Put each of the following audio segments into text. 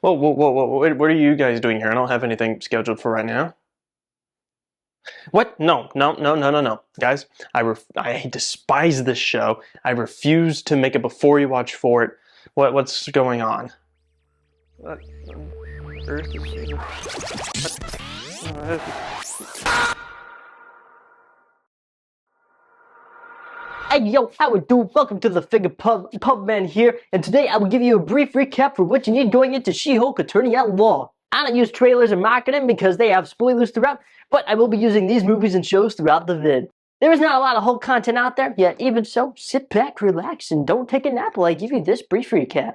Whoa, what are you guys doing here? I don't have anything scheduled for right now. What? No. Guys, I despise this show. I refuse to make a before you watch for it. What's going on? What on earth is Hey yo, how it do? Welcome to the Figure Pub Man here, and today I will give you a brief recap for what you need going into She-Hulk Attorney at Law. I don't use trailers or marketing because they have spoilers throughout, but I will be using these movies and shows throughout the vid. There is not a lot of Hulk content out there, yet even so, sit back, relax, and don't take a nap while I give you this brief recap.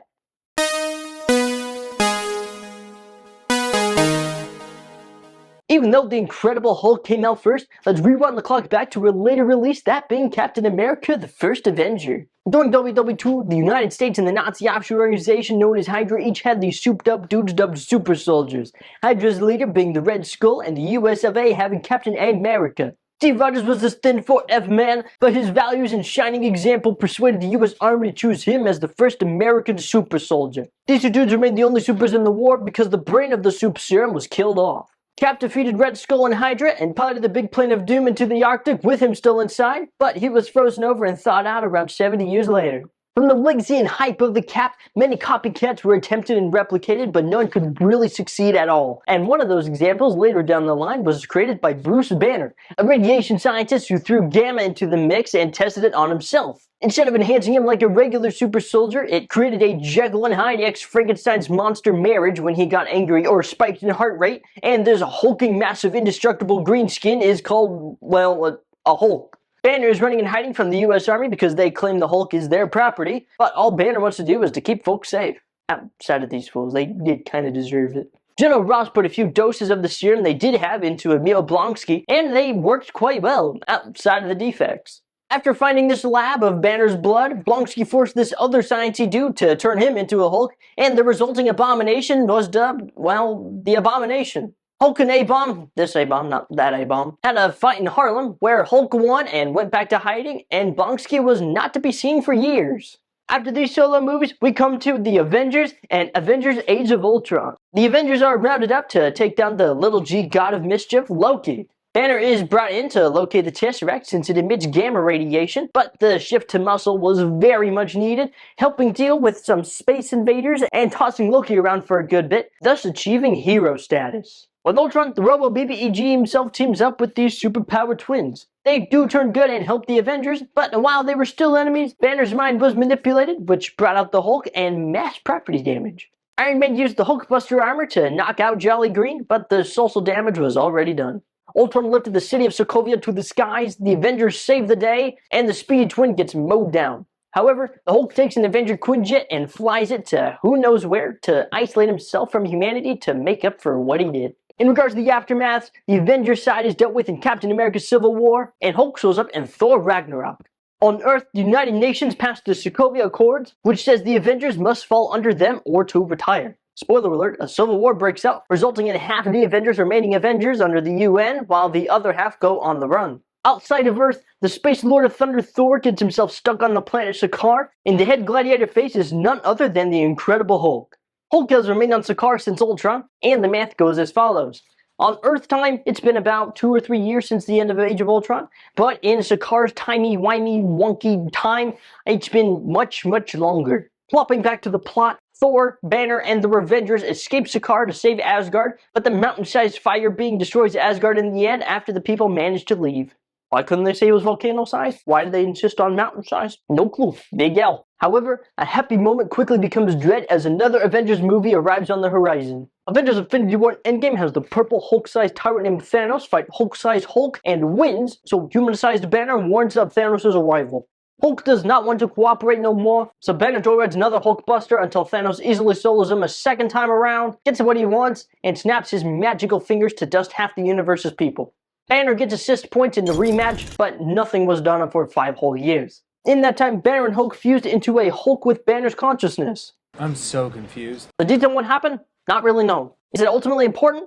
Even though The Incredible Hulk came out first, let's rewind the clock back to a later release, that being Captain America: The First Avenger. During WW2, the United States and the Nazi offshoot organization known as Hydra each had these souped-up dudes dubbed super soldiers, Hydra's leader being the Red Skull and the US of A having Captain America. Steve Rogers was this thin 4F man, but his values and shining example persuaded the US Army to choose him as the first American super soldier. These two dudes remained the only supers in the war because the brain of the soup serum was killed off. Cap defeated Red Skull and Hydra and piloted the big plane of doom into the Arctic with him still inside, but he was frozen over and thawed out around 70 years later. From the legacy and hype of the Cap, many copycats were attempted and replicated, but none could really succeed at all. And one of those examples later down the line was created by Bruce Banner, a radiation scientist who threw gamma into the mix and tested it on himself. Instead of enhancing him like a regular super soldier, it created a Jekyll and Hyde x Frankenstein's monster marriage when he got angry or spiked in heart rate, and this hulking massive indestructible green skin is called, well, a Hulk. Banner is running and hiding from the US Army because they claim the Hulk is their property, but all Banner wants to do is to keep folks safe. Outside of these fools, they did kind of deserve it. General Ross put a few doses of the serum they did have into Emil Blonsky, and they worked quite well, outside of the defects. After finding this lab of Banner's blood, Blonsky forced this other sciencey dude to turn him into a Hulk, and the resulting abomination was dubbed, well, the Abomination. Hulk and A-Bomb, this A-Bomb, not that A-Bomb, had a fight in Harlem where Hulk won and went back to hiding, and Blonsky was not to be seen for years. After these solo movies, we come to the Avengers and Avengers Age of Ultron. The Avengers are rounded up to take down the little G god of mischief, Loki. Banner is brought in to locate the Tesseract since it emits gamma radiation, but the shift to muscle was very much needed, helping deal with some space invaders and tossing Loki around for a good bit, thus achieving hero status. With Ultron, the Robo-BBEG himself teams up with these superpower twins. They do turn good and help the Avengers, but while they were still enemies, Banner's mind was manipulated, which brought out the Hulk and mass property damage. Iron Man used the Hulkbuster armor to knock out Jolly Green, but the social damage was already done. Ultron lifted the city of Sokovia to the skies, the Avengers save the day, and the Speedy Twin gets mowed down. However, the Hulk takes an Avenger Quinjet and flies it to who knows where to isolate himself from humanity to make up for what he did. In regards to the aftermath, the Avengers side is dealt with in Captain America: Civil War, and Hulk shows up in Thor: Ragnarok. On Earth, the United Nations passed the Sokovia Accords, which says the Avengers must fall under them or to retire. Spoiler alert, a civil war breaks out, resulting in half of the Avengers remaining Avengers under the UN, while the other half go on the run. Outside of Earth, the Space Lord of Thunder Thor gets himself stuck on the planet Sakaar, and the head gladiator face is none other than the Incredible Hulk. Hulk has remained on Sakaar since Ultron, and the math goes as follows. On Earth time, it's been about 2 or 3 years since the end of Age of Ultron, but in Sakaar's timey-wimey, wonky time, it's been much, much longer. Flopping back to the plot, Thor, Banner, and the Avengers escape Sakaar to save Asgard, but the mountain-sized fire being destroys Asgard in the end after the people manage to leave. Why couldn't they say it was volcano-sized? Why did they insist on mountain-sized? No clue. Big L. However, a happy moment quickly becomes dread as another Avengers movie arrives on the horizon. Avengers Infinity War Endgame has the purple Hulk-sized tyrant named Thanos fight Hulk-sized Hulk and wins, so human-sized Banner warns of Thanos' arrival. Hulk does not want to cooperate no more, so Banner joyrides another Hulkbuster until Thanos easily solos him a second time around, gets what he wants, and snaps his magical fingers to dust half the universe's people. Banner gets assist points in the rematch, but nothing was done for 5 whole years. In that time, Banner and Hulk fused into a Hulk with Banner's consciousness. I'm so confused. The detail on what happened? Not really known. Is it ultimately important?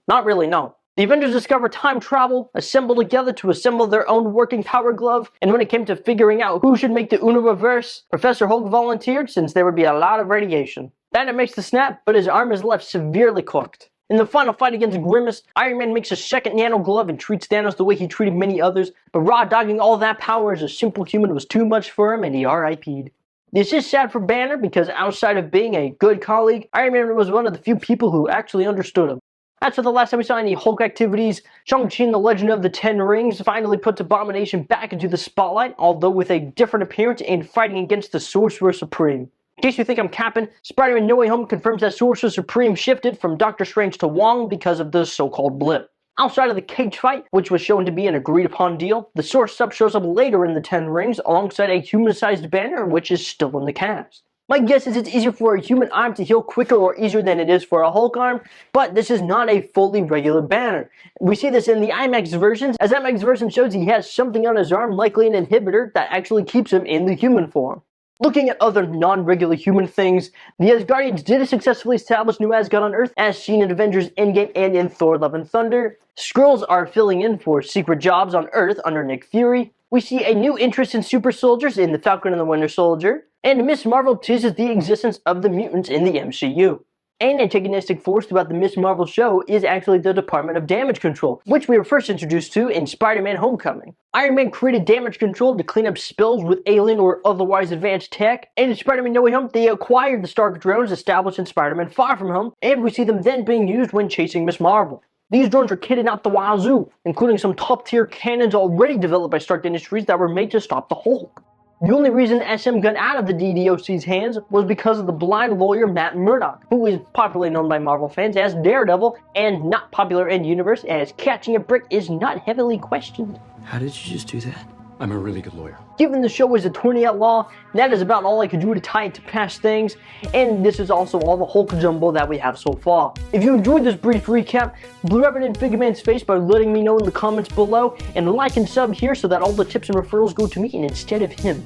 Not really known. The Avengers discover time travel, assemble together to assemble their own working power glove, and when it came to figuring out who should make the Uno reverse, Professor Hulk volunteered since there would be a lot of radiation. Banner makes the snap, but his arm is left severely cooked. In the final fight against Grimace, Iron Man makes a second nano glove and treats Thanos the way he treated many others, but raw dogging all that power as a simple human was too much for him and he RIP'd. This is sad for Banner because outside of being a good colleague, Iron Man was one of the few people who actually understood him. As for the last time we saw any Hulk activities, Shang-Chi and the Legend of the Ten Rings finally puts Abomination back into the spotlight, although with a different appearance and fighting against the Sorcerer Supreme. In case you think I'm capping, Spider-Man No Way Home confirms that Sorcerer Supreme shifted from Doctor Strange to Wong because of the so-called blip. Outside of the cage fight, which was shown to be an agreed-upon deal, the Source Sub shows up later in the Ten Rings alongside a human-sized Banner, which is still in the cast. My guess is it's easier for a human arm to heal quicker or easier than it is for a Hulk arm, but this is not a fully regular Banner. We see this in the IMAX versions, as IMAX version shows he has something on his arm, likely an inhibitor, that actually keeps him in the human form. Looking at other non-regular human things, the Asgardians did successfully establish New Asgard on Earth, as seen in Avengers Endgame and in Thor Love and Thunder. Skrulls are filling in for secret jobs on Earth under Nick Fury. We see a new interest in super soldiers in The Falcon and the Winter Soldier, and Ms. Marvel teases the existence of the mutants in the MCU. An antagonistic force throughout the Ms. Marvel show is actually the Department of Damage Control, which we were first introduced to in Spider-Man Homecoming. Iron Man created Damage Control to clean up spills with alien or otherwise advanced tech, and in Spider-Man No Way Home, they acquired the Stark drones established in Spider-Man Far From Home, and we see them then being used when chasing Ms. Marvel. These drones are kitted out the wazoo, including some top-tier cannons already developed by Stark Industries that were made to stop the Hulk. The only reason SM got out of the DDOC's hands was because of the blind lawyer Matt Murdock, who is popularly known by Marvel fans as Daredevil and not popular in universe as catching a brick is not heavily questioned. How did you just do that? I'm a really good lawyer. Given the show is attorney at law, that is about all I could do to tie it to past things, and this is also all the Hulk jumbo that we have so far. If you enjoyed this brief recap, rub it in Figureman's face by letting me know in the comments below, and like and sub here so that all the tips and referrals go to me instead of him.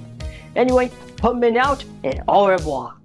Anyway, Pupman out, and au revoir.